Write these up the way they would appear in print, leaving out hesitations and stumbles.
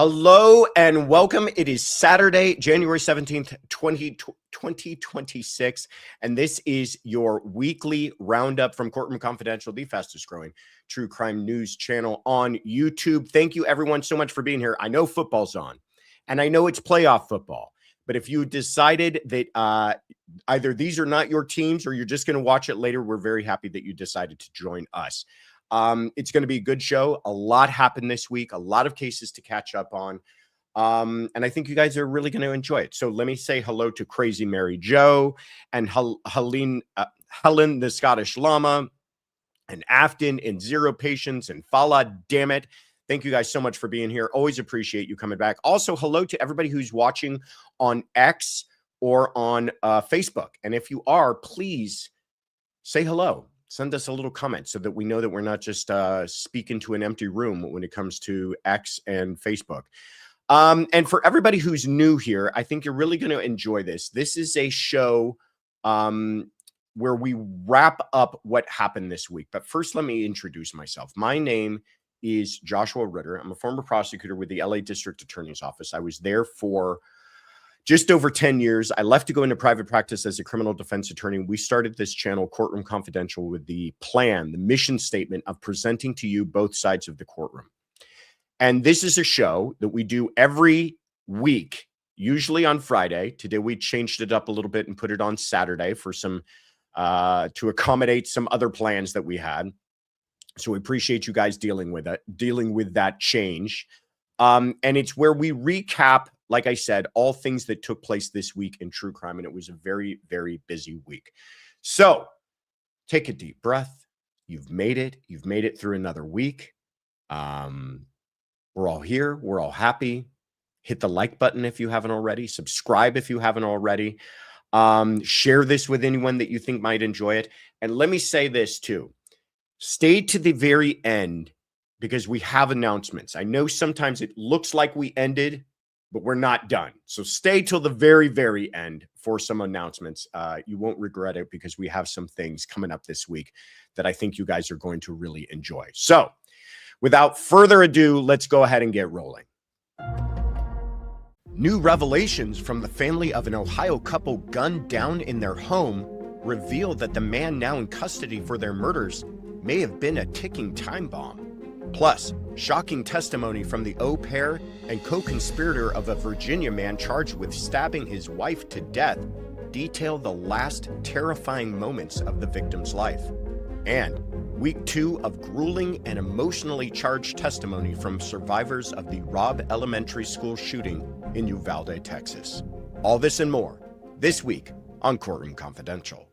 Hello and welcome. It is Saturday, January 17th, 2026, and this is your weekly roundup from Courtroom Confidential, the fastest growing true crime news channel on YouTube. Thank you everyone so much for being here. I know football's on, and I know it's playoff football, but if you decided that either these are not your teams or you're just going to watch it later, we're very happy that you decided to join us. It's going to be a good show. A lot happened this week, a lot of cases to catch up on. And I think you guys are really going to enjoy it. So let me say hello to Crazy Mary Joe and Helen, the Scottish Llama, and Afton and Zero Patience and Fala. Damn it. Thank you guys so much for being here. Always appreciate you coming back. Also, hello to everybody who's watching on X or on Facebook. And if you are, please say hello. Send us a little comment so that we know that we're not just speaking to an empty room when it comes to X and Facebook. And for everybody who's new here, I think you're really going to enjoy this. This is a show where we wrap up what happened this week. But first, let me introduce myself. My name is Joshua Ritter. I'm a former prosecutor with the LA District Attorney's Office. I was there for just over 10 years. I left to go into private practice as a criminal defense attorney. We started this channel, Courtroom Confidential, with the plan, the mission statement of presenting to you both sides of the courtroom. And this is a show that we do every week, usually on Friday. Today, we changed it up a little bit and put it on Saturday for some, to accommodate some other plans that we had. So we appreciate you guys dealing with that change. And it's where we recap, like I said, all things that took place this week in true crime. And it was a very, very busy week. So take a deep breath. You've made it. You've made it through another week. We're all here. We're all happy. Hit the like button if you haven't already. Subscribe if you haven't already. Share this with anyone that you think might enjoy it. And let me say this too. Stay to the very end because we have announcements. I know sometimes it looks like we ended, but we're not done. So stay till the very, very end for some announcements. You won't regret it because we have some things coming up this week that I think you guys are going to really enjoy. So without further ado, let's go ahead and get rolling. New revelations from the family of an Ohio couple gunned down in their home reveal that the man now in custody for their murders may have been a ticking time bomb. Plus, shocking testimony from the au pair and co-conspirator of a Virginia man charged with stabbing his wife to death detail the last terrifying moments of the victim's life. And week 2 of grueling and emotionally charged testimony from survivors of the Robb Elementary School shooting in Uvalde, Texas. All this and more this week on Courtroom Confidential.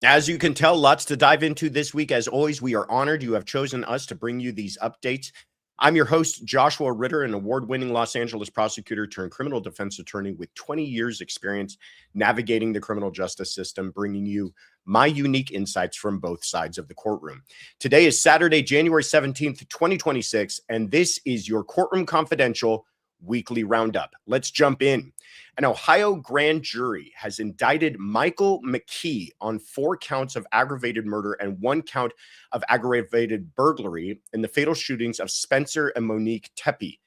As you can tell, lots to dive into this week. As always, we are honored you have chosen us to bring you these updates. I'm your host, Joshua Ritter, an award-winning Los Angeles prosecutor turned criminal defense attorney with 20 years experience navigating the criminal justice system, bringing you my unique insights from both sides of the courtroom. Today is Saturday, January 17th, 2026, and this is your Courtroom Confidential weekly roundup. Let's jump in. An Ohio grand jury has indicted Michael McKee on 4 counts of aggravated murder and 1 count of aggravated burglary in the fatal shootings of Spencer and Monique Tepe.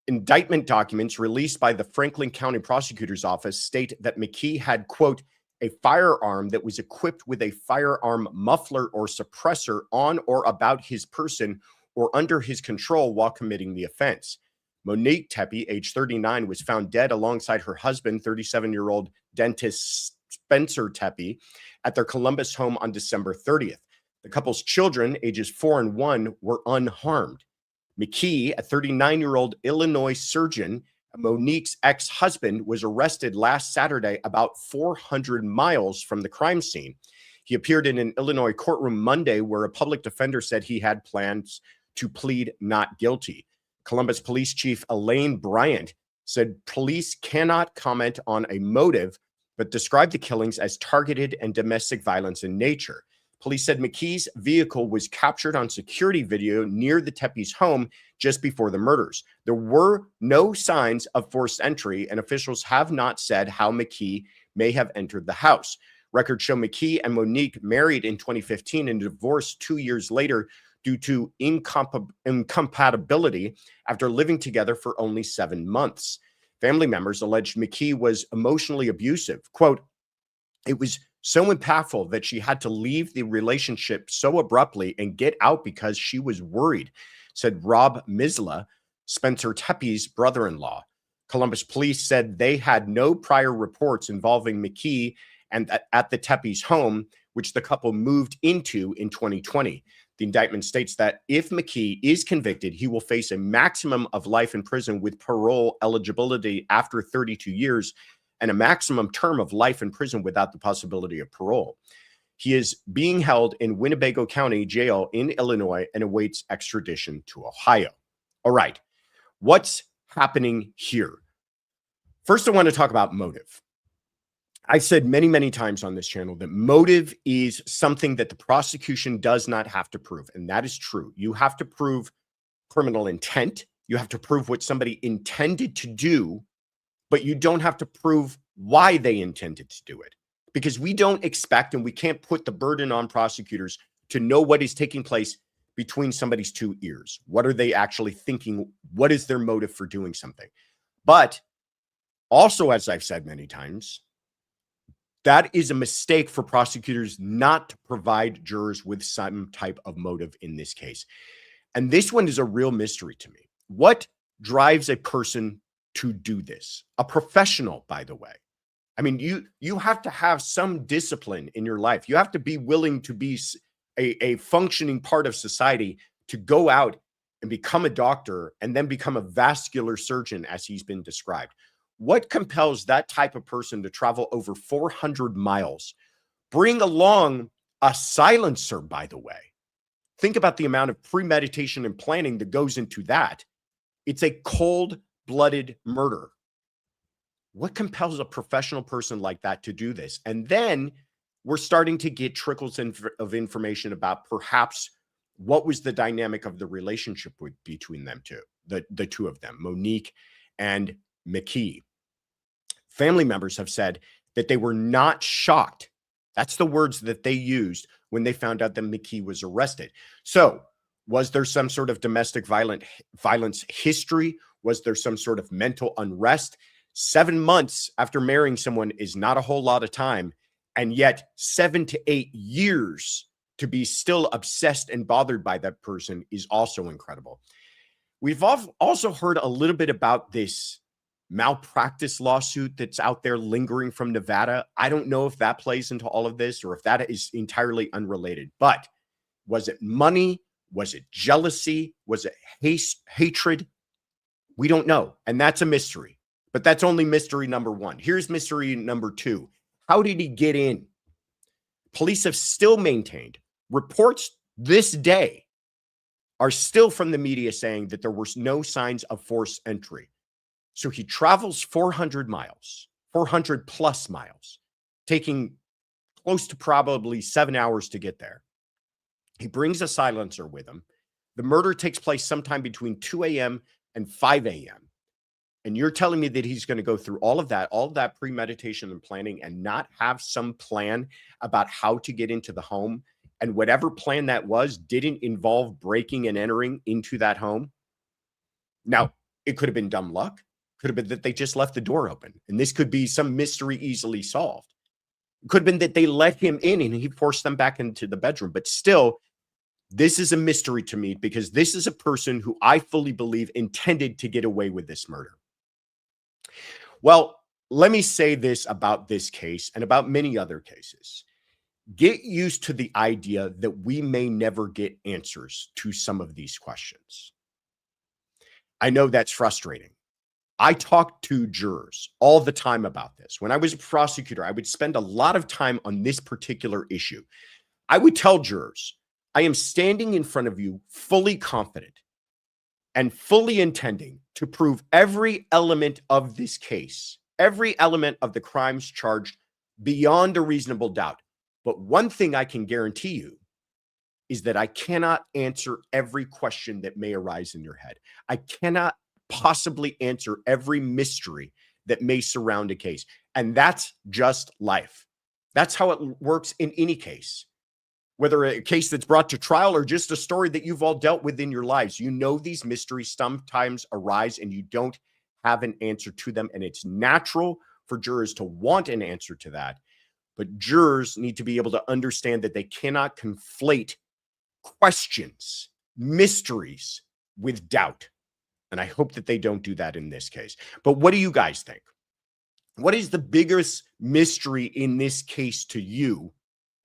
Indictment documents released by the Franklin County Prosecutor's Office state that McKee had, quote, a firearm that was equipped with a firearm muffler or suppressor on or about his person or under his control while committing the offense. Monique Tepe, age 39, was found dead alongside her husband, 37-year-old dentist Spencer Tepe, at their Columbus home on December 30th. The couple's children, ages 4 and 1, were unharmed. McKee, a 39-year-old Illinois surgeon, Monique's ex-husband, was arrested last Saturday about 400 miles from the crime scene. He appeared in an Illinois courtroom Monday where a public defender said he had plans to plead not guilty. Columbus Police Chief Elaine Bryant said police cannot comment on a motive, but described the killings as targeted and domestic violence in nature. Police said McKee's vehicle was captured on security video near the Tepe's home just before the murders. There were no signs of forced entry, and officials have not said how McKee may have entered the house. Records show McKee and Monique married in 2015 and divorced 2 years later due to incompatibility after living together for only 7 months. Family members alleged McKee was emotionally abusive. Quote, "It was so impactful that she had to leave the relationship so abruptly and get out because she was worried," said Rob Misla, Spencer Tepe's brother-in-law. Columbus police said they had no prior reports involving McKee and at the Tepe's home, which the couple moved into in 2020. The indictment states that if McKee is convicted, he will face a maximum of life in prison with parole eligibility after 32 years and a maximum term of life in prison without the possibility of parole. He is being held in Winnebago County Jail in Illinois and awaits extradition to Ohio. All right, what's happening here? First, I want to talk about motive. I've said many, many times on this channel that motive is something that the prosecution does not have to prove, and that is true. You have to prove criminal intent. You have to prove what somebody intended to do, but you don't have to prove why they intended to do it, because we don't expect and we can't put the burden on prosecutors to know what is taking place between somebody's two ears. What are they actually thinking? What is their motive for doing something? But also, as I've said many times, that is a mistake for prosecutors not to provide jurors with some type of motive in this case. And this one is a real mystery to me. What drives a person to do this? A professional, by the way. I mean, you have to have some discipline in your life. You have to be willing to be a functioning part of society to go out and become a doctor and then become a vascular surgeon, as he's been described. What compels that type of person to travel over 400 miles, bring along a silencer, by the way? Think about the amount of premeditation and planning that goes into that. It's a cold-blooded murder. What compels a professional person like that to do this? And then we're starting to get trickles of information about perhaps what was the dynamic of the relationship between them two, the two of them, Monique and McKee. Family members have said that they were not shocked. That's the words that they used when they found out that McKee was arrested. So was there some sort of domestic violence history? Was there some sort of mental unrest? 7 months after marrying someone is not a whole lot of time. And yet 7 to 8 years to be still obsessed and bothered by that person is also incredible. We've also heard a little bit about this malpractice lawsuit that's out there lingering from Nevada. I don't know if that plays into all of this or if that is entirely unrelated, but was it money? Was it jealousy? Was it hatred? We don't know. And that's a mystery, but that's only mystery number one. Here's mystery number two. How did he get in? Police have still maintained, reports this day are still from the media saying that there were no signs of forced entry. So he travels 400 miles, 400 plus miles, taking close to probably 7 hours to get there. He brings a silencer with him. The murder takes place sometime between 2 a.m. and 5 a.m. And you're telling me that he's going to go through all of that premeditation and planning and not have some plan about how to get into the home? And whatever plan that was didn't involve breaking and entering into that home? Now, it could have been dumb luck. Could have been that they just left the door open. And this could be some mystery easily solved. It could have been that they let him in and he forced them back into the bedroom. But still, this is a mystery to me because this is a person who I fully believe intended to get away with this murder. Well, let me say this about this case and about many other cases. Get used to the idea that we may never get answers to some of these questions. I know that's frustrating. I talk to jurors all the time about this. When I was a prosecutor, I would spend a lot of time on this particular issue. I would tell jurors, I am standing in front of you fully confident and fully intending to prove every element of this case, every element of the crimes charged beyond a reasonable doubt. But one thing I can guarantee you is that I cannot answer every question that may arise in your head. I cannot possibly answer every mystery that may surround a case. And that's just life. That's how it works in any case, whether a case that's brought to trial or just a story that you've all dealt with in your lives. You know, these mysteries sometimes arise and you don't have an answer to them. And it's natural for jurors to want an answer to that. But jurors need to be able to understand that they cannot conflate questions, mysteries with doubt. And I hope that they don't do that in this case. But what do you guys think? What is the biggest mystery in this case to you?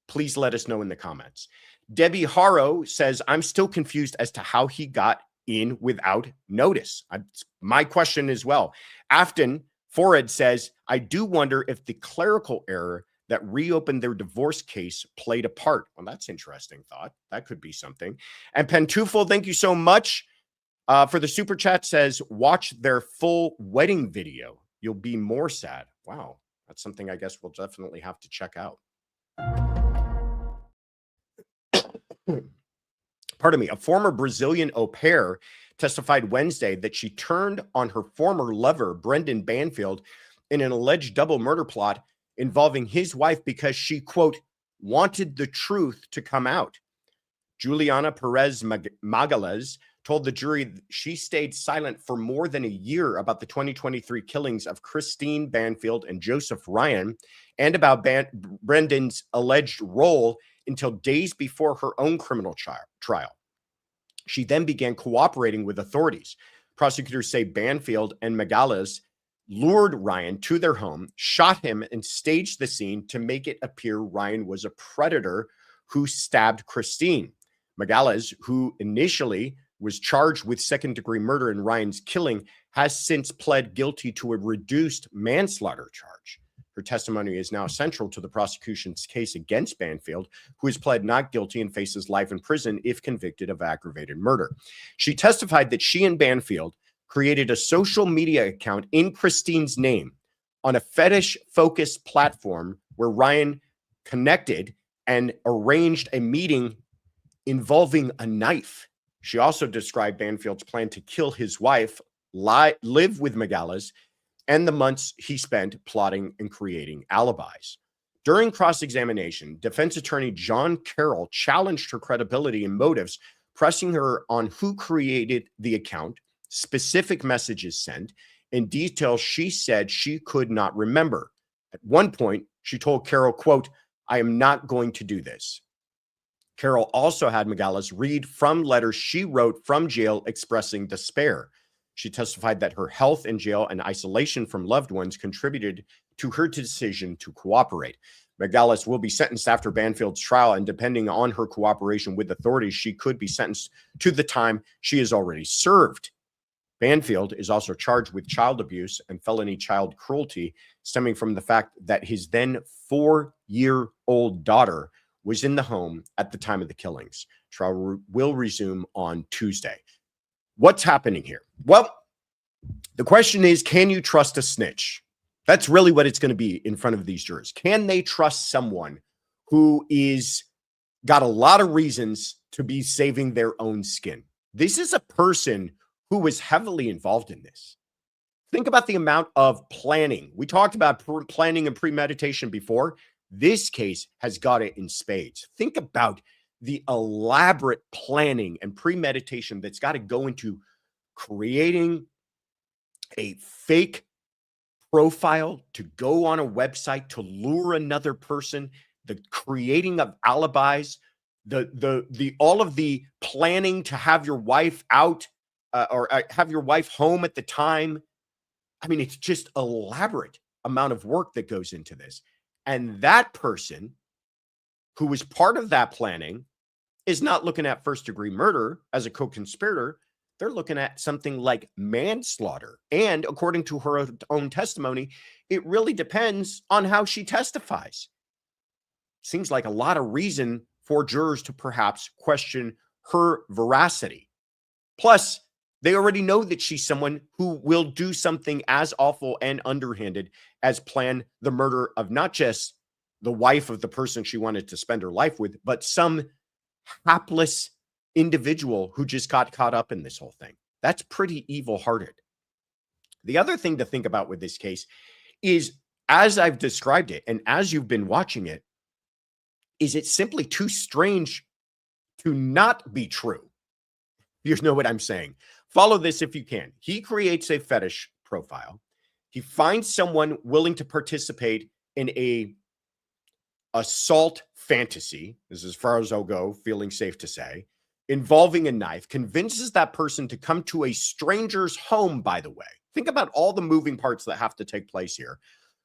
Please let us know in the comments. Debbie Haro says, I'm still confused as to how he got in without notice. My question as well. Afton Forehead says, I do wonder if the clerical error that reopened their divorce case played a part. Well, that's interesting thought. That could be something. And Pentufel, thank you so much for the super chat, says, watch their full wedding video. You'll be more sad. Wow. That's something I guess we'll definitely have to check out. Pardon me. A former Brazilian au pair testified Wednesday that she turned on her former lover, Brendan Banfield, in an alleged double murder plot involving his wife because she, quote, wanted the truth to come out. Juliana Perez Magalhães told the jury she stayed silent for more than a year about the 2023 killings of Christine Banfield and Joseph Ryan and about Brendan's alleged role until days before her own criminal trial. She then began cooperating with authorities. Prosecutors say Banfield and Magalhães lured Ryan to their home, shot him, and staged the scene to make it appear Ryan was a predator who stabbed Christine. Magalhães, who initially was charged with second-degree murder in Ryan's killing, has since pled guilty to a reduced manslaughter charge. Her testimony is now central to the prosecution's case against Banfield, who has pled not guilty and faces life in prison if convicted of aggravated murder. She testified that she and Banfield created a social media account in Christine's name on a fetish-focused platform where Ryan connected and arranged a meeting involving a knife. She also described Banfield's plan to kill his wife, live with Magalhães, and the months he spent plotting and creating alibis. During cross-examination, defense attorney John Carroll challenged her credibility and motives, pressing her on who created the account, specific messages sent, and details she said she could not remember. At one point, she told Carroll, quote, I am not going to do this. Carroll also had Magalhães read from letters she wrote from jail expressing despair. She testified that her health in jail and isolation from loved ones contributed to her decision to cooperate. Magalhães will be sentenced after Banfield's trial, and depending on her cooperation with authorities, she could be sentenced to the time she has already served. Banfield is also charged with child abuse and felony child cruelty, stemming from the fact that his then 4-year-old daughter was in the home at the time of the killings. Trial will resume on Tuesday. What's happening here? Well, the question is, can you trust a snitch? That's really what it's going to be in front of these jurors. Can they trust someone who is got a lot of reasons to be saving their own skin? This is a person who was heavily involved in this. Think about the amount of planning. We talked about planning and premeditation before. This case has got it in spades. Think about the elaborate planning and premeditation that's got to go into creating a fake profile to go on a website to lure another person, the creating of alibis, the all of the planning to have your wife out or have your wife home at the time. I mean, it's just elaborate amount of work that goes into this. And that person who was part of that planning is not looking at first-degree murder as a co-conspirator. They're looking at something like manslaughter. And according to her own testimony, it really depends on how she testifies. Seems like a lot of reason for jurors to perhaps question her veracity. Plus, they already know that she's someone who will do something as awful and underhanded as plan the murder of not just the wife of the person she wanted to spend her life with, but some hapless individual who just got caught up in this whole thing. That's pretty evil-hearted. The other thing to think about with this case is as I've described it, and as you've been watching it, is it simply too strange to not be true? You know what I'm saying? Follow this if you can. He creates a fetish profile. He finds someone willing to participate in a assault fantasy, this is as far as I'll go, feeling safe to say, involving a knife, convinces that person to come to a stranger's home, by the way. Think about all the moving parts that have to take place here.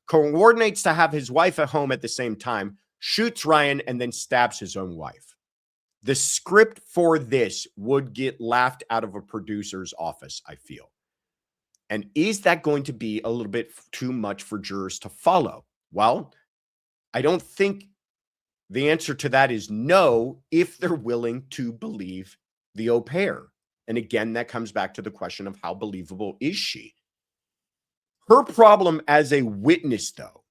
Coordinates to have his wife at home at the same time, shoots Ryan, and then stabs his own wife. The script for this would get laughed out of a producer's office, I feel. And is that going to be a little bit too much for jurors to follow? Well, I don't think the answer to that is no, if they're willing to believe the au pair. And again, that comes back to the question of how believable is she? Her problem as a witness, though,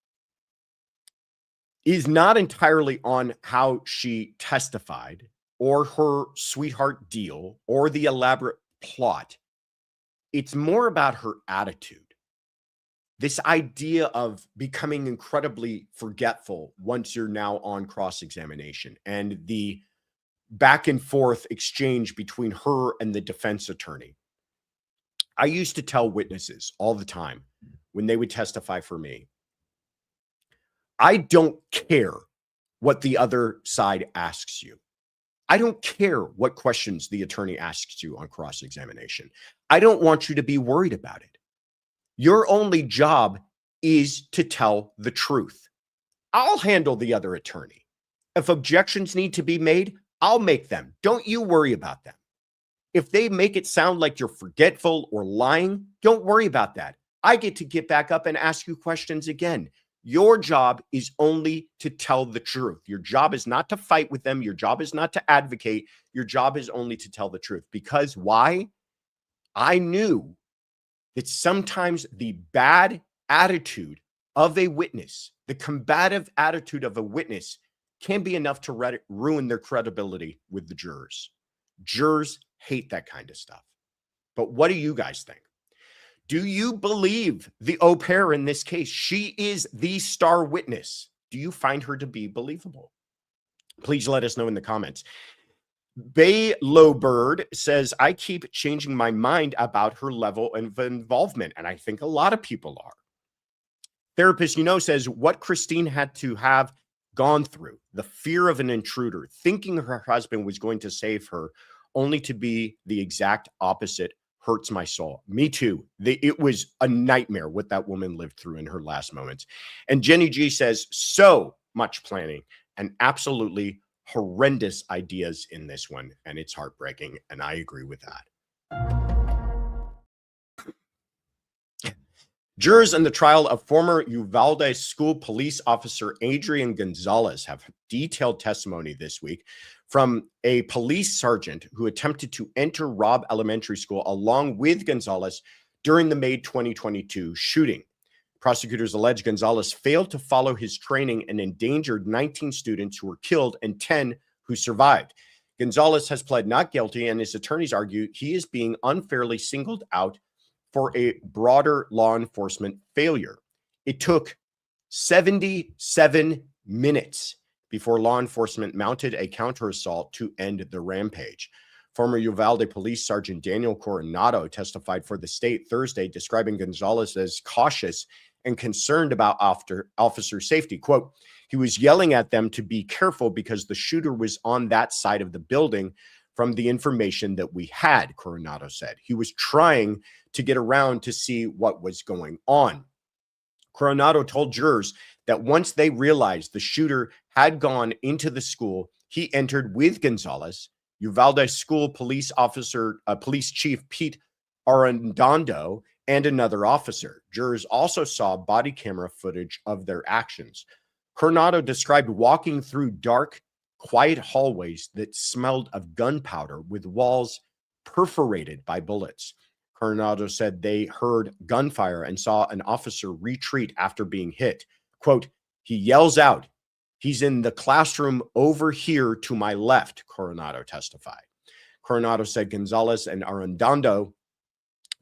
is not entirely on how she testified or her sweetheart deal or the elaborate plot. It's more about her attitude. This idea of becoming incredibly forgetful once you're now on cross-examination and the back and forth exchange between her and the defense attorney. I used to tell witnesses all the time when they would testify for me, I don't care what the other side asks you. I don't care what questions the attorney asks you on cross-examination. I don't want you to be worried about it. Your only job is to tell the truth. I'll handle the other attorney. If objections need to be made, I'll make them. Don't you worry about them. If they make it sound like you're forgetful or lying, don't worry about that. I get to get back up and ask you questions again. Your job is only to tell the truth. Your job is not to fight with them. Your job is not to advocate. Your job is only to tell the truth. Because why? I knew that sometimes the bad attitude of a witness, the combative attitude of a witness, can be enough to ruin their credibility with the jurors. Jurors hate that kind of stuff. But what do you guys think? Do you believe the au pair in this case? She is the star witness. Do you find her to be believable? Please let us know in the comments. Baylowbird says, I keep changing my mind about her level of involvement. And I think a lot of people are. Therapist, says what Christine had to have gone through, the fear of an intruder, thinking her husband was going to save her, only to be the exact opposite, hurts my soul. Me too. It was a nightmare what that woman lived through in her last moments. And Jenny G says, so much planning and absolutely horrendous ideas in this one. And it's heartbreaking. And I agree with that. Jurors in the trial of former Uvalde school police officer Adrian Gonzalez have detailed testimony this week from a police sergeant who attempted to enter Robb Elementary School along with Gonzalez during the May 2022 shooting. Prosecutors allege Gonzalez failed to follow his training and endangered 19 students who were killed and 10 who survived. Gonzalez has pled not guilty, and his attorneys argue he is being unfairly singled out for a broader law enforcement failure. It took 77 minutes before law enforcement mounted a counter-assault to end the rampage. Former Uvalde Police Sergeant Daniel Coronado testified for the state Thursday, describing Gonzalez as cautious and concerned about officer safety. Quote, he was yelling at them to be careful because the shooter was on that side of the building from the information that we had, Coronado said. He was trying to get around to see what was going on. Coronado told jurors that once they realized the shooter had gone into the school, he entered with Gonzalez, Uvalde school police chief Pete Arredondo, and another officer. Jurors also saw body camera footage of their actions. Coronado described walking through dark, quiet hallways that smelled of gunpowder with walls perforated by bullets. Coronado said they heard gunfire and saw an officer retreat after being hit. Quote, he yells out, he's in the classroom over here to my left, Coronado testified. Coronado said Gonzalez and Arredondo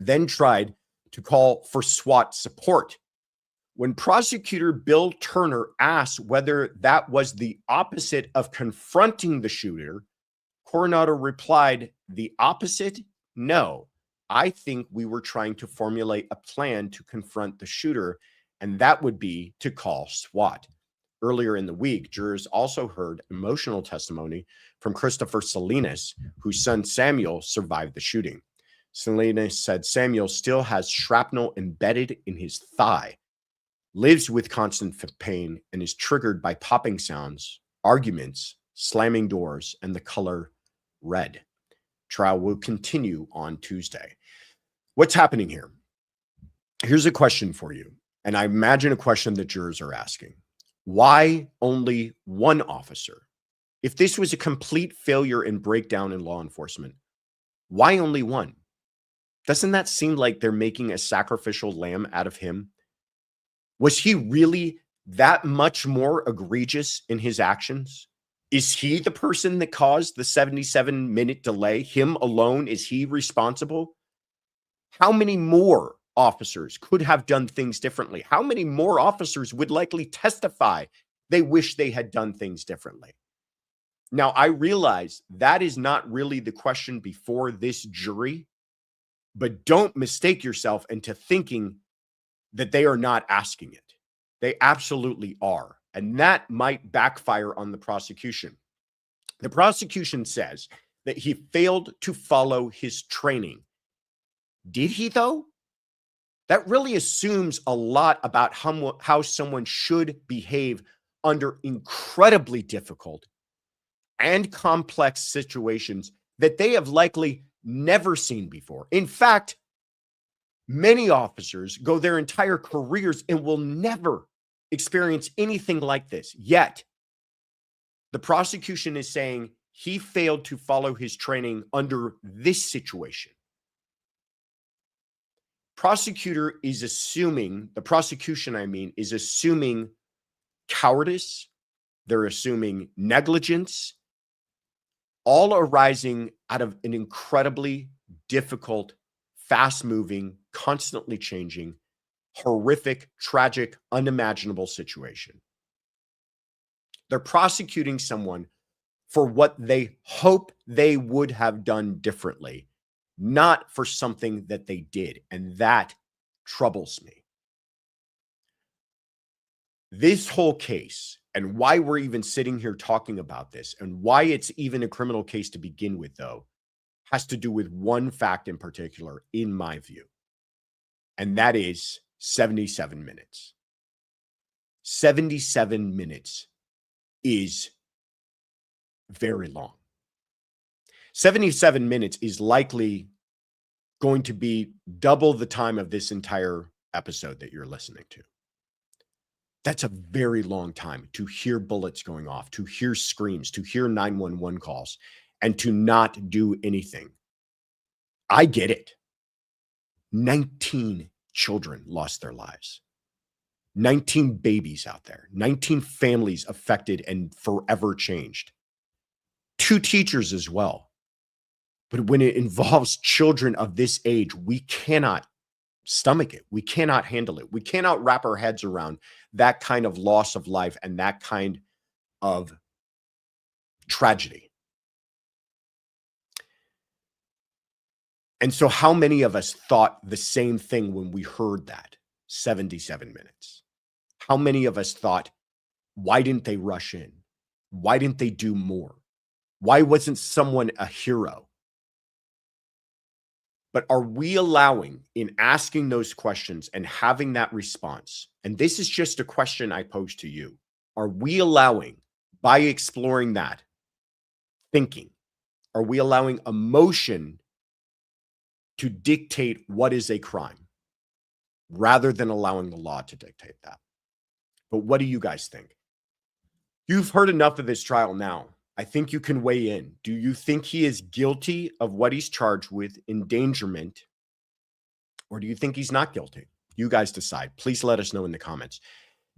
then tried to call for SWAT support. When prosecutor Bill Turner asked whether that was the opposite of confronting the shooter, Coronado replied, "The opposite? No. I think we were trying to formulate a plan to confront the shooter, and that would be to call SWAT." Earlier in the week, jurors also heard emotional testimony from Christopher Salinas, whose son Samuel survived the shooting. Salinas said Samuel still has shrapnel embedded in his thigh, lives with constant pain, and is triggered by popping sounds, arguments, slamming doors, and the color red. Trial will continue on Tuesday. What's happening here? Here's a question for you, and I imagine a question that jurors are asking. Why only one officer? If this was a complete failure and breakdown in law enforcement, why only one? Doesn't that seem like they're making a sacrificial lamb out of him? Was he really that much more egregious in his actions? Is he the person that caused the 77-minute delay? Him alone? Is he responsible? How many more officers could have done things differently? How many more officers would likely testify they wish they had done things differently? Now, I realize that is not really the question before this jury, but don't mistake yourself into thinking that they are not asking it. They absolutely are. And that might backfire on the prosecution. The prosecution says that he failed to follow his training. Did he, though? That really assumes a lot about how someone should behave under incredibly difficult and complex situations that they have likely never seen before. In fact, many officers go their entire careers and will never experience anything like this. Yet, the prosecution is saying he failed to follow his training under this situation. The prosecution, is assuming cowardice. They're assuming negligence, all arising out of an incredibly difficult, fast-moving, constantly changing, horrific, tragic, unimaginable situation. They're prosecuting someone for what they hope they would have done differently, not for something that they did. And that troubles me. This whole case, and why we're even sitting here talking about this, and why it's even a criminal case to begin with, though, has to do with one fact in particular, in my view. And that is 77 minutes. 77 minutes is very long. 77 minutes is likely going to be double the time of this entire episode that you're listening to. That's a very long time to hear bullets going off, to hear screams, to hear 911 calls, and to not do anything. I get it. 19 children lost their lives. 19 babies out there. 19 families affected and forever changed. 2 teachers as well. But when it involves children of this age, we cannot stomach it. We cannot handle it. We cannot wrap our heads around that kind of loss of life and that kind of tragedy. And so how many of us thought the same thing when we heard that 77 minutes? How many of us thought, why didn't they rush in? Why didn't they do more? Why wasn't someone a hero? But are we allowing, in asking those questions and having that response, and this is just a question I pose to you, are we allowing, by exploring that thinking, are we allowing emotion to dictate what is a crime rather than allowing the law to dictate that? But what do you guys think? You've heard enough of this trial now. I think you can weigh in. Do you think he is guilty of what he's charged with, endangerment, or do you think he's not guilty? You guys decide. Please let us know in the comments.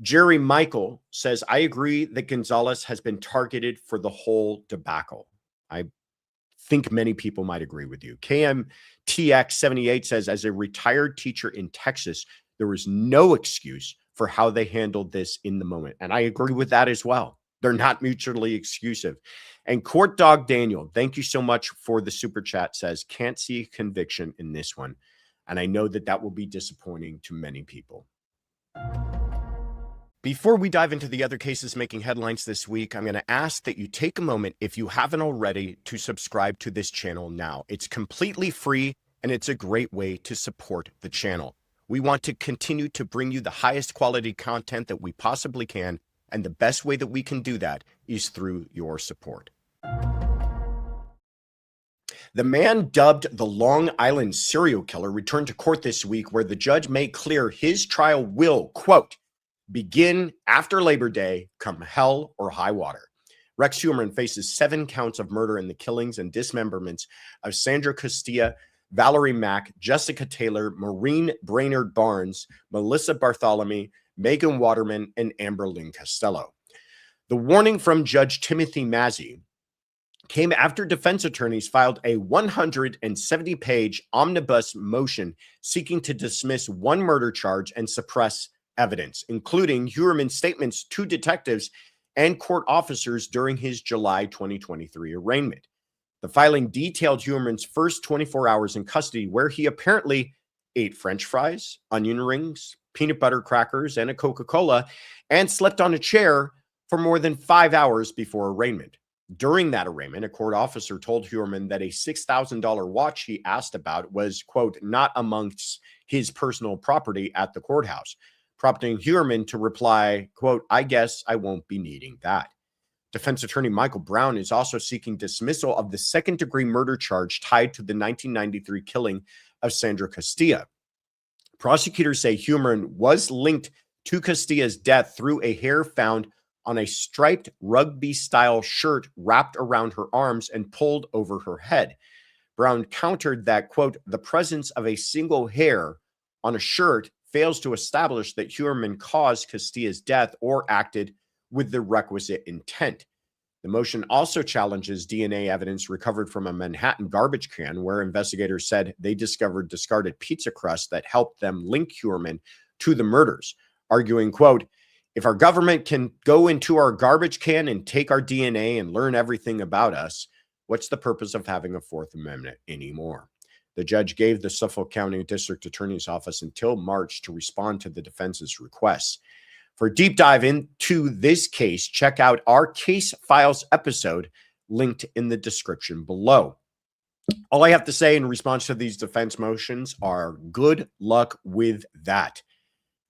Jerry Michael says, I agree that Gonzalez has been targeted for the whole debacle. I think many people might agree with you. KMTX78 says, as a retired teacher in Texas, there was no excuse for how they handled this in the moment. And I agree with that as well. They're not mutually exclusive. And Court Dog Daniel, thank you so much for the super chat, says, can't see conviction in this one. And I know that that will be disappointing to many people. Before we dive into the other cases making headlines this week, I'm going to ask that you take a moment, if you haven't already, to subscribe to this channel now. It's completely free, and it's a great way to support the channel. We want to continue to bring you the highest quality content that we possibly can, and the best way that we can do that is through your support. The man dubbed the Long Island serial killer returned to court this week, where the judge made clear his trial will, quote, begin after Labor Day, come hell or high water. Rex Heuermann faces 7 counts of murder in the killings and dismemberments of Sandra Castilla, Valerie Mack, Jessica Taylor, Maureen Brainerd Barnes, Melissa Bartholomew, Megan Waterman, and Amber Lynn Costello. The warning from Judge Timothy Mazzei came after defense attorneys filed a 170-page omnibus motion seeking to dismiss one murder charge and suppress evidence, including Heuermann's statements to detectives and court officers during his July 2023 arraignment. The filing detailed Heuermann's first 24 hours in custody, where he apparently ate French fries, onion rings, peanut butter crackers, and a Coca-Cola, and slept on a chair for more than 5 hours before arraignment. During that arraignment, a court officer told Heuermann that a $6,000 watch he asked about was, quote, not amongst his personal property at the courthouse, prompting Heuermann to reply, quote, I guess I won't be needing that. Defense attorney Michael Brown is also seeking dismissal of the second-degree murder charge tied to the 1993 killing of Sandra Castilla. Prosecutors say Heuermann was linked to Castilla's death through a hair found on a striped rugby-style shirt wrapped around her arms and pulled over her head. Brown countered that, quote, the presence of a single hair on a shirt fails to establish that Heuermann caused Castilla's death or acted with the requisite intent. The motion also challenges DNA evidence recovered from a Manhattan garbage can, where investigators said they discovered discarded pizza crust that helped them link Heuermann to the murders, arguing, quote, if our government can go into our garbage can and take our DNA and learn everything about us, what's the purpose of having a Fourth Amendment anymore? The judge gave the Suffolk County District Attorney's Office until March to respond to the defense's requests. For a deep dive into this case, check out our Case Files episode linked in the description below. All I have to say in response to these defense motions are good luck with that.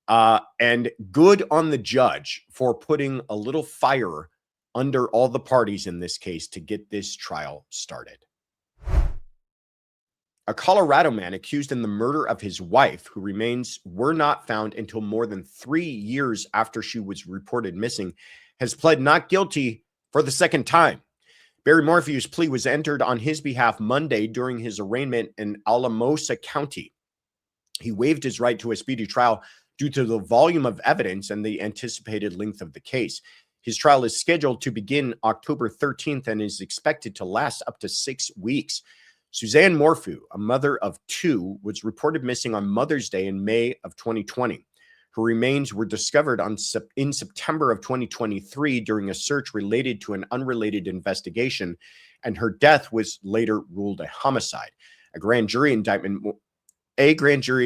And good on the judge for putting a little fire under all the parties in this case to get this trial started. A Colorado man accused in the murder of his wife, who remains were not found until more than 3 years after she was reported missing, has pled not guilty for the second time. Barry Morphew's plea was entered on his behalf Monday during his arraignment in Alamosa County. He waived his right to a speedy trial due to the volume of evidence and the anticipated length of the case. His trial is scheduled to begin October 13th and is expected to last up to 6 weeks. Suzanne Morphew, a mother of 2, was reported missing on Mother's Day in May of 2020. Her remains were discovered in September of 2023 during a search related to an unrelated investigation, and her death was later ruled a homicide. A grand jury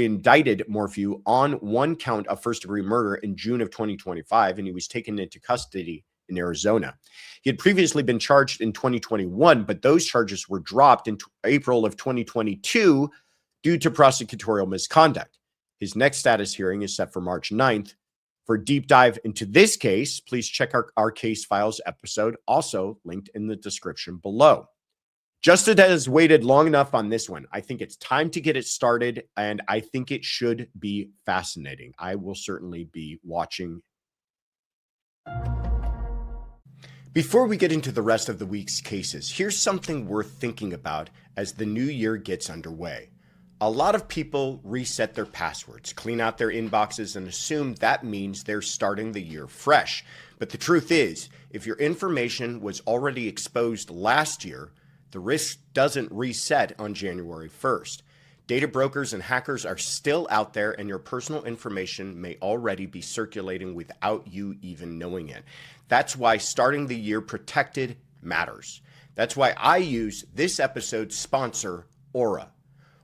indicted Morphew on 1 count of first-degree murder in June of 2025, and he was taken into custody in Arizona. He had previously been charged in 2021, but those charges were dropped in April of 2022 due to prosecutorial misconduct. His next status hearing is set for March 9th. For a deep dive into this case, please check our Case Files episode, also linked in the description below. Justice has waited long enough on this one. I think it's time to get it started, and I think it should be fascinating. I will certainly be watching. Before we get into the rest of the week's cases, here's something worth thinking about as the new year gets underway. A lot of people reset their passwords, clean out their inboxes, and assume that means they're starting the year fresh. But the truth is, if your information was already exposed last year, the risk doesn't reset on January 1st. Data brokers and hackers are still out there, and your personal information may already be circulating without you even knowing it. That's why starting the year protected matters. That's why I use this episode's sponsor, Aura.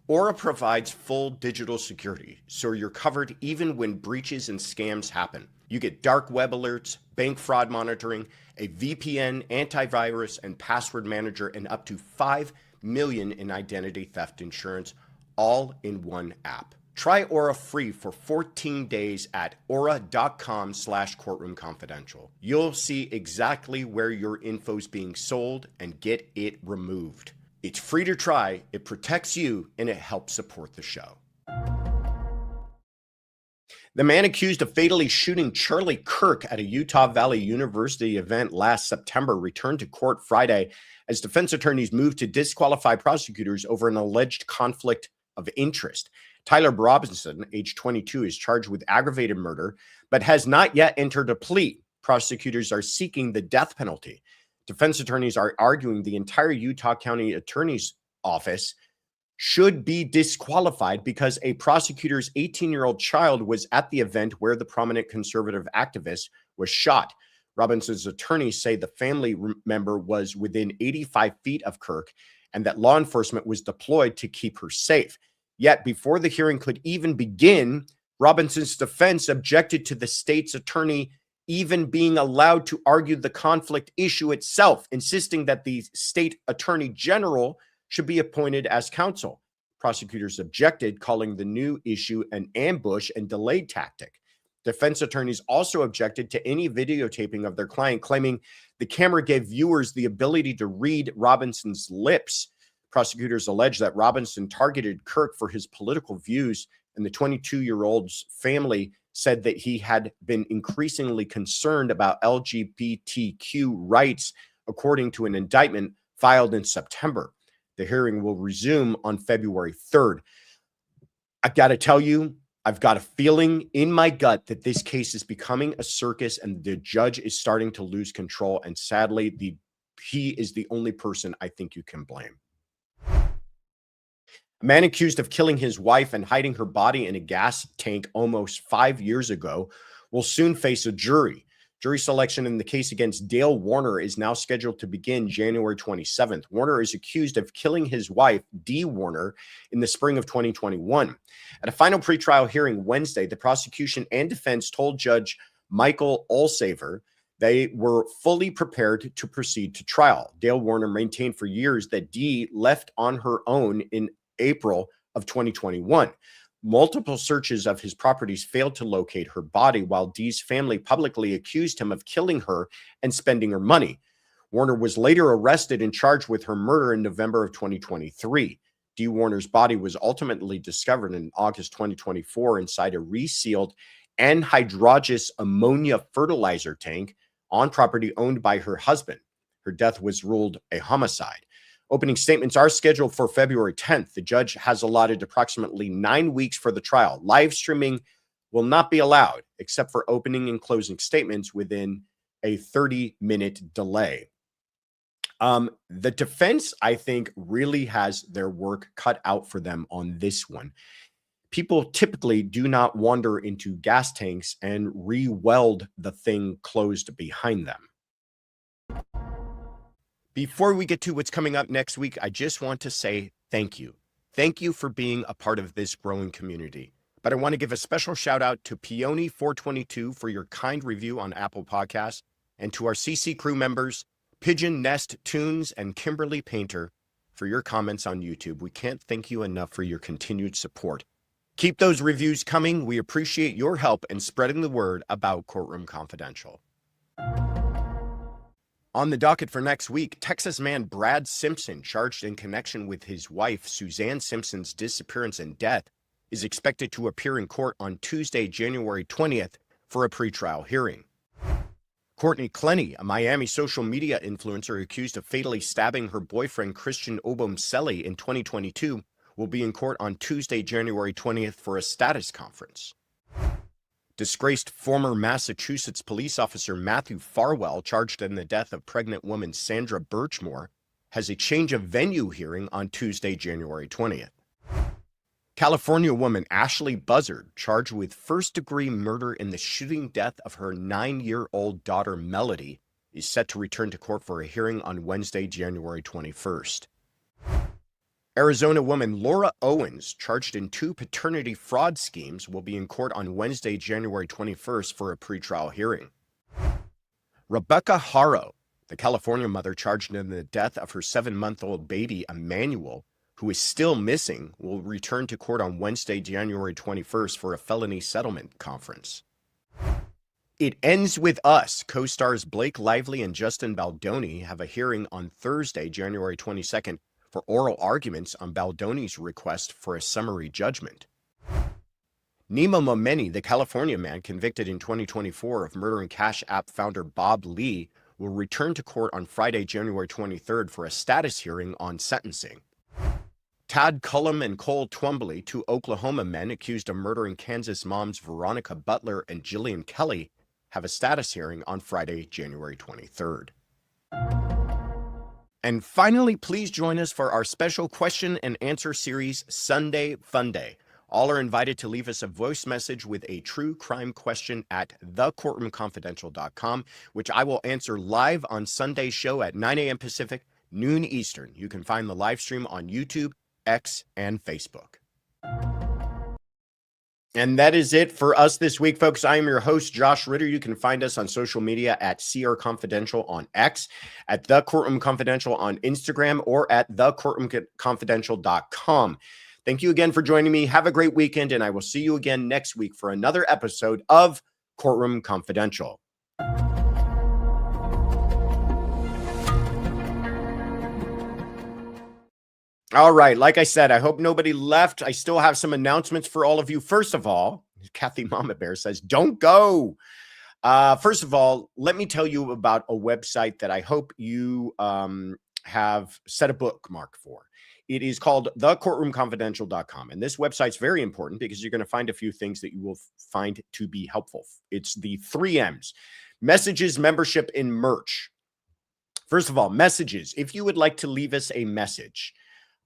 Aura provides full digital security, so you're covered even when breaches and scams happen. You get dark web alerts, bank fraud monitoring, a VPN, antivirus, and password manager, and up to $5 million in identity theft insurance, all in one app. Try Aura free for 14 days at aura.com/courtroomconfidential. You'll see exactly where your info's being sold and get it removed. It's free to try, it protects you, and it helps support the show. The man accused of fatally shooting Charlie Kirk at a Utah Valley University event last September returned to court Friday as defense attorneys moved to disqualify prosecutors over an alleged conflict of interest. Tyler Robinson, age 22, is charged with aggravated murder, but has not yet entered a plea. Prosecutors are seeking the death penalty. Defense attorneys are arguing the entire Utah County Attorney's Office should be disqualified because a prosecutor's 18-year-old child was at the event where the prominent conservative activist was shot. Robinson's attorneys say the family member was within 85 feet of Kirk and that law enforcement was deployed to keep her safe. Yet before the hearing could even begin, Robinson's defense objected to the state's attorney even being allowed to argue the conflict issue itself, insisting that the state attorney general should be appointed as counsel. Prosecutors objected, calling the new issue an ambush and delay tactic. Defense attorneys also objected to any videotaping of their client, claiming the camera gave viewers the ability to read Robinson's lips. Prosecutors allege that Robinson targeted Kirk for his political views, and the 22-year-old's family said that he had been increasingly concerned about LGBTQ rights, according to an indictment filed in September. The hearing will resume on February 3rd. I've got to tell you, I've got a feeling in my gut that this case is becoming a circus and the judge is starting to lose control. And sadly, he is the only person I think you can blame. A man accused of killing his wife and hiding her body in a gas tank almost 5 years ago will soon face a jury. Jury selection in the case against Dale Warner is now scheduled to begin January 27th. Warner is accused of killing his wife, Dee Warner, in the spring of 2021. At a final pretrial hearing Wednesday, the prosecution and defense told Judge Michael Olsaver they were fully prepared to proceed to trial. Dale Warner maintained for years that Dee left on her own in April of 2021. Multiple searches of his properties failed to locate her body, while Dee's family publicly accused him of killing her and spending her money. Warner was later arrested and charged with her murder in November of 2023. Dee Warner's body was ultimately discovered in August 2024 inside a resealed anhydrous ammonia fertilizer tank on property owned by her husband. Her death was ruled a homicide. Opening statements are scheduled for February 10th. The judge has allotted approximately 9 weeks for the trial. Live streaming will not be allowed, except for opening and closing statements within a 30-minute delay. The defense, I think, really has their work cut out for them on this one. People typically do not wander into gas tanks and re-weld the thing closed behind them. Before we get to what's coming up next week, I just want to say thank you. Thank you for being a part of this growing community. But I want to give a special shout out to Peony422 for your kind review on Apple Podcasts, and to our CC crew members, Pigeon Nest Tunes and Kimberly Painter, for your comments on YouTube. We can't thank you enough for your continued support. Keep those reviews coming. We appreciate your help in spreading the word about Courtroom Confidential. On the docket for next week, Texas man Brad Simpson, charged in connection with his wife Suzanne Simpson's disappearance and death, is expected to appear in court on Tuesday, January 20th, for a pretrial hearing. Courtney Clenny, a Miami social media influencer accused of fatally stabbing her boyfriend Christian Obomseli in 2022, will be in court on Tuesday, January 20th, for a status conference. Disgraced former Massachusetts police officer Matthew Farwell, charged in the death of pregnant woman Sandra Birchmore, has a change of venue hearing on Tuesday, January 20th. California woman Ashley Buzzard, charged with first-degree murder in the shooting death of her 9-year-old daughter Melody, is set to return to court for a hearing on Wednesday, January 21st. Arizona woman Laura Owens, charged in 2 paternity fraud schemes, will be in court on Wednesday, January 21st for a pretrial hearing. Rebecca Haro, the California mother charged in the death of her 7-month-old baby Emmanuel, who is still missing, will return to court on Wednesday, January 21st for a felony settlement conference. It Ends With Us co-stars Blake Lively and Justin Baldoni have a hearing on Thursday, January 22nd, for oral arguments on Baldoni's request for a summary judgment. Nima Momeni, the California man convicted in 2024 of murdering Cash App founder Bob Lee, will return to court on Friday, January 23rd for a status hearing on sentencing. Tad Cullum and Cole Twombly, 2 Oklahoma men accused of murdering Kansas moms Veronica Butler and Jillian Kelly, have a status hearing on Friday, January 23rd. And finally, please join us for our special question and answer series, Sunday Fun Day. All are invited to leave us a voice message with a true crime question at thecourtroomconfidential.com, which I will answer live on Sunday's show at 9 a.m. Pacific, noon Eastern. You can find the live stream on YouTube, X, and Facebook. And that is it for us this week, folks. I am your host, Josh Ritter. You can find us on social media at CR Confidential on X, at The Courtroom Confidential on Instagram, or at thecourtroomconfidential.com. Thank you again for joining me. Have a great weekend, and I will see you again next week for another episode of Courtroom Confidential. All right. Like I said, I hope nobody left. I still have some announcements for all of you. First of all, Kathy Mama Bear says, don't go. First of all, let me tell you about a website that I hope you have set a bookmark for. It is called thecourtroomconfidential.com. And this website's very important because you're going to find a few things that you will find to be helpful. It's the 3 M's: messages, membership, and merch. First of all, messages. If you would like to leave us a message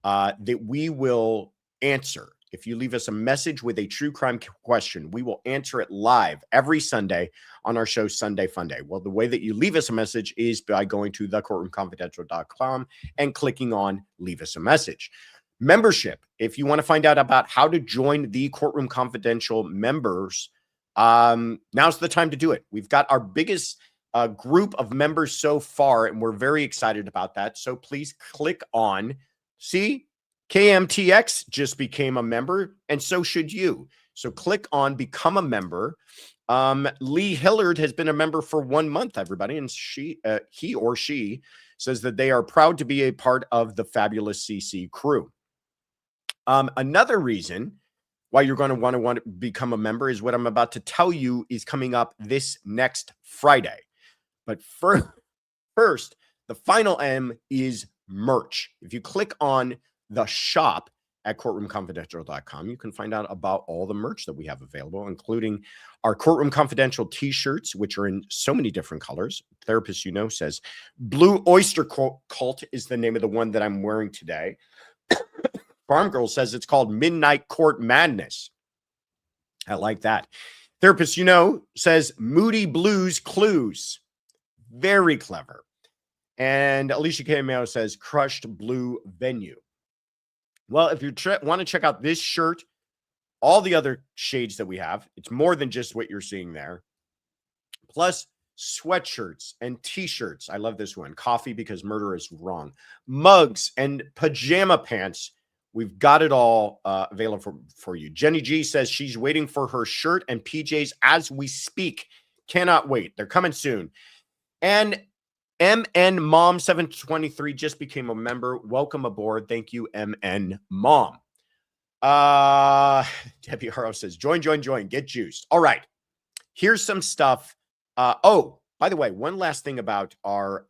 that we will answer, if you leave us a message with a true crime question, we will answer it live every Sunday on our show, Sunday Fun Day. Well, the way that you leave us a message is by going to thecourtroomconfidential.com and clicking on Leave Us a Message. Membership. If you want to find out about how to join the Courtroom Confidential members, now's the time to do it. We've got our biggest group of members so far, and we're very excited about that. So please click on, see, KMTX just became a member, and so should you. So click on Become a Member. Lee Hillard has been a member for 1 month, everybody, and he or she says that they are proud to be a part of the fabulous CC crew. Another reason why you're going to want to become a member is what I'm about to tell you is coming up this next Friday. But first, the final M is merch. If you click on the shop at courtroomconfidential.com, you can find out about all the merch that we have available, including our Courtroom Confidential t-shirts, which are in so many different colors. Therapist You Know says Blue Oyster Cult is the name of the one that I'm wearing today. Farm Girl says it's called Midnight Court Madness. I like that. Therapist You Know says Moody Blues Clues. Very clever. And Alicia K. Mayo says Crushed Blue Venue. Well, if you want to check out this shirt, all the other shades that we have, it's more than just what you're seeing there. Plus sweatshirts and t-shirts. I love this one. Coffee because murder is wrong. Mugs and pajama pants. We've got it all available for you. Jenny G says she's waiting for her shirt and PJs as we speak. Cannot wait. They're coming soon. And MN Mom 723 just became a member. Welcome aboard. Thank you, MN Mom. Debbie Harrow says, join. Get juiced. All right. Here's some stuff. Oh, by the way, one last thing about our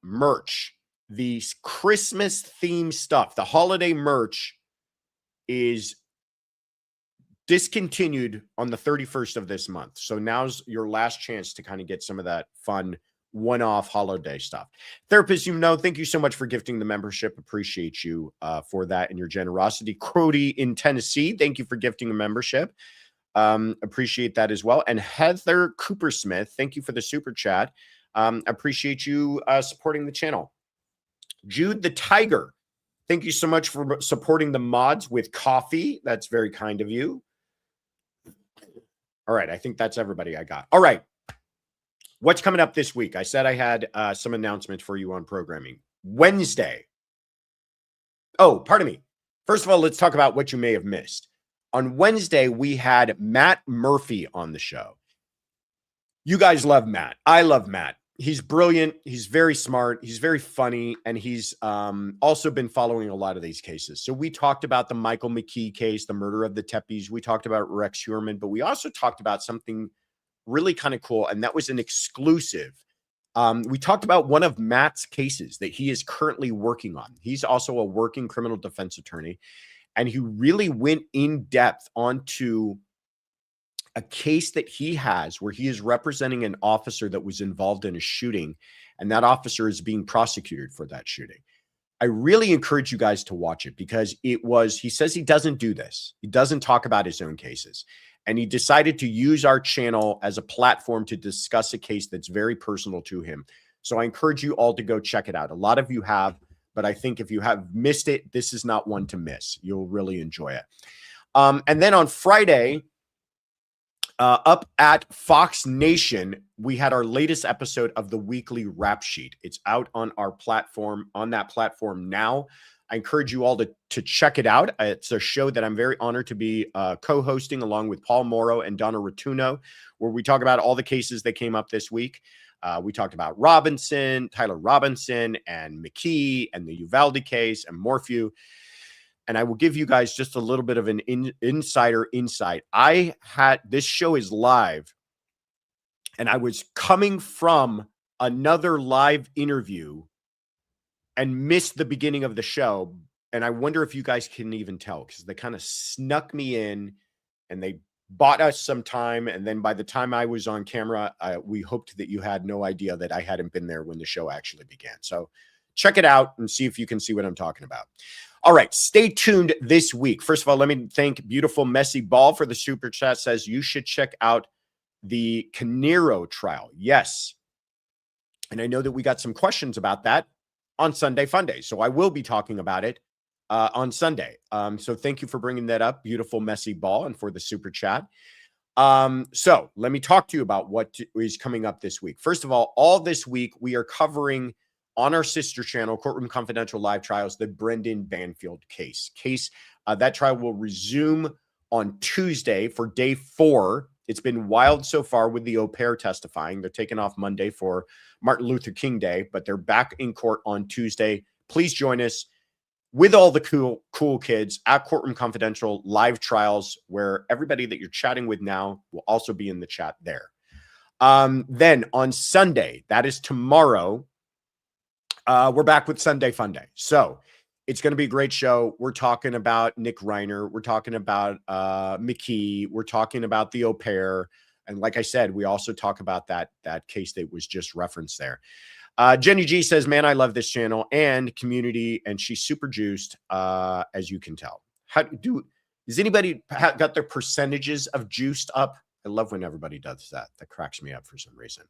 merch. The Christmas theme stuff, the holiday merch is discontinued on the 31st of this month. So now's your last chance to kind of get some of that fun one-off holiday stuff. Therapist, thank you so much for gifting the membership. Appreciate you for that and your generosity. Crody in Tennessee, thank you for gifting a membership. Appreciate that as well. And Heather Coopersmith, thank you for the super chat. Appreciate you supporting the channel. Jude the Tiger, thank you so much for supporting the mods with coffee. That's very kind of you. All right, I think that's everybody I got. All right. What's coming up this week? I said I had some announcements for you on programming. Wednesday. Oh, pardon me. First of all, let's talk about what you may have missed. On Wednesday, we had Matt Morphew on the show. You guys love Matt. I love Matt. He's brilliant. He's very smart. He's very funny. And he's also been following a lot of these cases. So we talked about the Michael McKee case, the murder of the Tepes. We talked about Rex Heuermann, but we also talked about something really kind of cool. And that was an exclusive. We talked about one of Matt's cases that he is currently working on. He's also a working criminal defense attorney. And he really went in depth onto a case that he has where he is representing an officer that was involved in a shooting, and that officer is being prosecuted for that shooting. I really encourage you guys to watch it because he says he doesn't do this. He doesn't talk about his own cases. And he decided to use our channel as a platform to discuss a case that's very personal to him. So I encourage you all to go check it out. A lot of you have, but I think if you have missed it, this is not one to miss. You'll really enjoy it. And then on Friday, up at Fox Nation, we had our latest episode of the weekly rap sheet. It's out on our platform, on that platform now. I encourage you all to check it out. It's a show that I'm very honored to be co-hosting along with Paul Morrow and Donna Rotuno, where we talk about all the cases that came up this week. We talked about Tyler Robinson and McKee and the Uvalde case and Morphew. And I will give you guys just a little bit of an insider insight. This show is live, and I was coming from another live interview and missed the beginning of the show. And I wonder if you guys can even tell, because they kind of snuck me in and they bought us some time. And then by the time I was on camera, we hoped that you had no idea that I hadn't been there when the show actually began. So check it out and see if you can see what I'm talking about. All right, stay tuned this week. First of all, let me thank Beautiful Messy Ball for the super chat. Says you should check out the Canero trial. Yes. And I know that we got some questions about that on Sunday Funday. So I will be talking about it on Sunday. So thank you for bringing that up, Beautiful Messy Ball, and for the super chat. So let me talk to you about what is coming up this week. First of all this week, we are covering on our sister channel, Courtroom Confidential Live Trials, the Brendan Banfield case. That trial will resume on Tuesday for day 4. It's been wild so far with the au pair testifying. They're taking off Monday for Martin Luther King Day, but they're back in court on Tuesday. Please join us with all the cool kids at Courtroom Confidential Live Trials, where everybody that you're chatting with now will also be in the chat there. Then on Sunday, that is tomorrow, we're back with Sunday Funday. So it's going to be a great show. We're talking about Nick Reiner. We're talking about McKee. We're talking about the au pair. And like I said, we also talk about that case that was just referenced there. Jenny G says, man, I love this channel and community, and she's super juiced, as you can tell. Has anybody got their percentages of juiced up? I love when everybody does that. That cracks me up for some reason.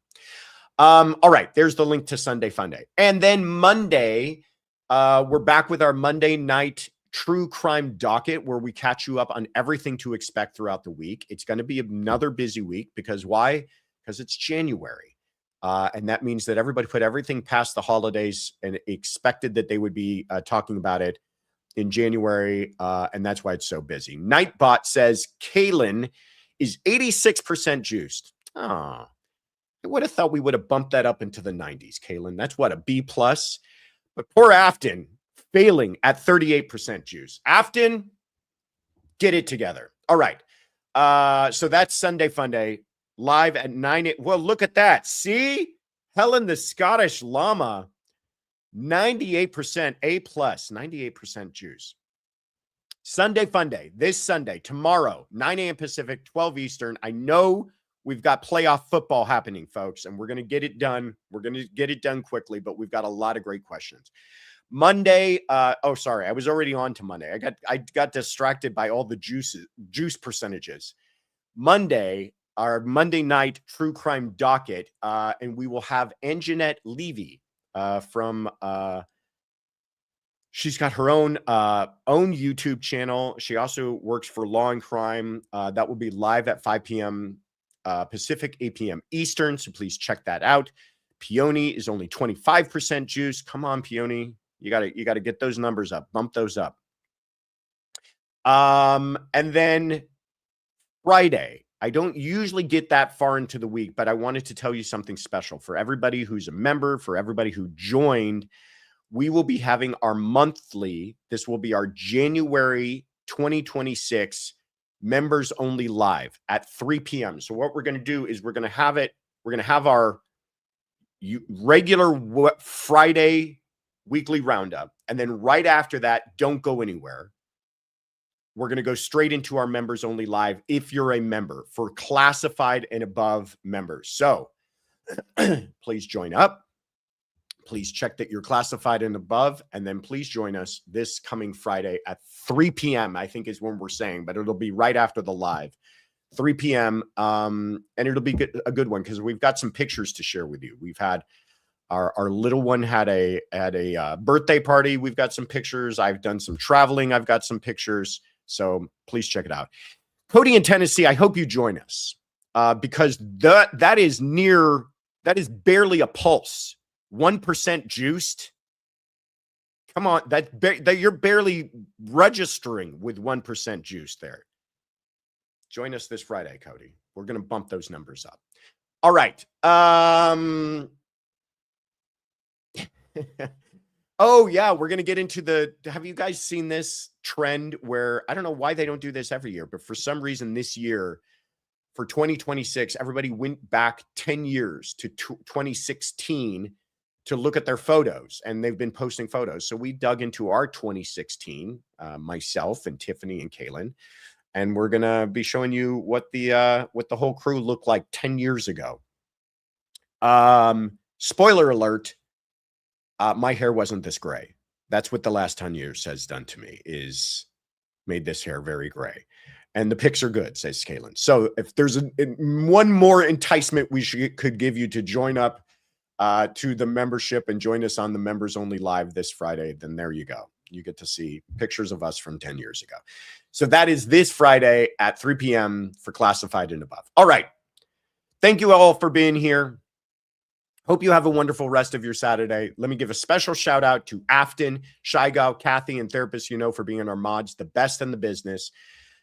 All right, there's the link to Sunday Funday. And then Monday, we're back with our Monday night true crime docket, where we catch you up on everything to expect throughout the week. It's going to be another busy week because why? Because it's January. And that means that everybody put everything past the holidays and expected that they would be talking about it in January. And that's why it's so busy. Nightbot says Kaylin is 86% juiced. Oh, I would have thought we would have bumped that up into the 90s, Kaylin. That's what, a B+. But poor Afton failing at 38% juice. Afton, get it together. All right. So that's Sunday Funday live at 9. Well, look at that. See? Helen the Scottish Llama, 98% A+, 98% juice. Sunday Funday, this Sunday, tomorrow, 9 a.m. Pacific, 12 Eastern. I know we've got playoff football happening, folks, and we're going to get it done. We're going to get it done quickly, but we've got a lot of great questions. Monday, oh, sorry, I was already on to Monday. I got distracted by all the juice percentages. Monday, our Monday night true crime docket, and we will have Anjanette Levy from she's got her own YouTube channel. She also works for Law and Crime. That will be live at 5 p.m. Pacific, 8 p.m. Eastern. So please check that out. Peony is only 25% juice. Come on, Peony. You gotta get those numbers up. Bump those up. And then Friday. I don't usually get that far into the week, but I wanted to tell you something special for everybody who's a member, for everybody who joined. We will be having our monthly, this will be our January 2026 members only live at 3 p.m. So what we're going to do is we're going to have our regular Friday weekly roundup. And then right after that, don't go anywhere. We're going to go straight into our members only live if you're a member, for classified and above members. So please join up. Please check that you're classified and above, and then please join us this coming Friday at 3 p.m. I think is when we're saying, but it'll be right after the live, 3 p.m. And it'll be a good one because we've got some pictures to share with you. We've had our little one had a birthday party. We've got some pictures. I've done some traveling. I've got some pictures. So please check it out. Cody in Tennessee, I hope you join us because that is barely a pulse. 1% juiced. Come on, that you're barely registering with 1% juice there. Join us this Friday, Cody. We're going to bump those numbers up. All right. Oh yeah, we're going to get into have you guys seen this trend where, I don't know why they don't do this every year, but for some reason this year for 2026, everybody went back 10 years to 2016 to look at their photos, and they've been posting photos. So we dug into our 2016, myself and Tiffany and Kaylin, and we're going to be showing you what the whole crew looked like 10 years ago. Spoiler alert, my hair wasn't this gray. That's what the last 10 years has done to me, is made this hair very gray. And the pics are good, says Kaylin. So if there's one more enticement could give you to join up to the membership and join us on the members only live this Friday, then there you go. You get to see pictures of us from 10 years ago. So that is this Friday at 3 p.m. for classified and above. All right. Thank you all for being here. Hope you have a wonderful rest of your Saturday. Let me give a special shout out to Afton, Shigo, Kathy, and Therapist for being our mods, the best in the business.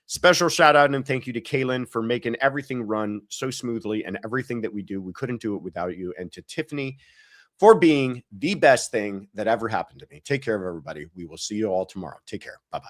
Special shout out and thank you to Kaylin for making everything run so smoothly, and everything that we do, we couldn't do it without you. And to Tiffany for being the best thing that ever happened to me. Take care of everybody. We will see you all tomorrow. Take care. Bye-bye.